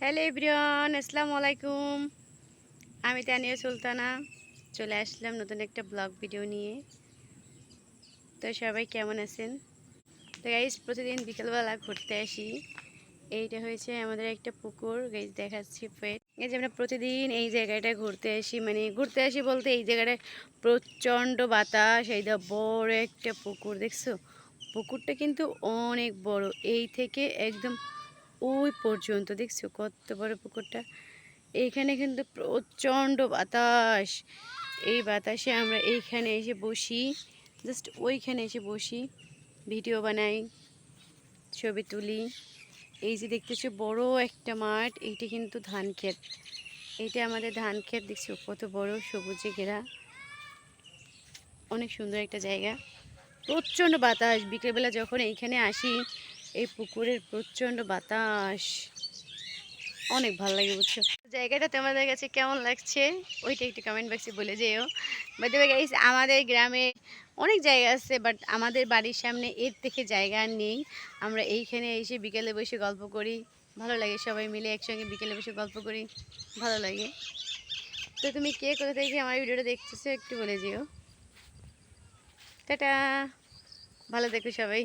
Hello everyone, আসসালামু আলাইকুম। আমি তানিয়া সুলতানা চলে আসলাম নতুন একটা ব্লগ ভিডিও নিয়ে। তো সবাই কেমন আছেন? তো গাইস, প্রতিদিন বিকেলবেলা ঘুরতে আসি। এইটা হয়েছে আমাদের একটা পুকুর, গাইস দেখাচ্ছি ফেট। এই যে আমরা প্রতিদিন এই জায়গাটা ঘুরতে আসি, মানে ঘুরতে আসি বলতে এই জায়গাটায় প্রচণ্ড বাতাস। এই দা বড় একটা পুকুর দেখছো? পুকুরটা কিন্তু অনেক বড়, এই থেকে একদম ওই পর্যন্ত দেখছো কত বড় পুকুরটা। এইখানে কিন্তু প্রচণ্ড বাতাস। এই বাতাসে আমরা এইখানে এসে বসি, জাস্ট ওইখানে এসে বসি, ভিডিও বানাই, ছবি তুলি। এই যে দেখতেছো বড় একটা মাঠ, এইটা কিন্তু ধান ক্ষেত। এইটা আমাদের ধান ক্ষেত, দেখছো কত বড় সবুজে ঘেরা, অনেক সুন্দর একটা জায়গা। প্রচণ্ড বাতাস, বিকেলবেলা যখন এইখানে আসি এই পুকুরের প্রচণ্ড বাতাস, অনেক ভালো লাগে বুঝছো। জায়গাটা তোমাদের কাছে কেমন লাগছে ওইটা একটু কমেন্ট বক্সে বলে যেও। বাই দ্য ওয়ে গাইস, আমাদের গ্রামে অনেক জায়গা আছে, বাট আমাদের বাড়ির সামনে এর থেকে জায়গা আর নেই। আমরা এইখানে এসে বিকেলে বসে গল্প করি, ভালো লাগে। সবাই মিলে একসঙ্গে বিকেলে বসে গল্প করি, ভালো লাগে। তো তুমি কে কোথা থেকে আমার ভিডিওটা দেখতেছো একটু বলে যেও। টাটা, ভালো থেকো সবাই।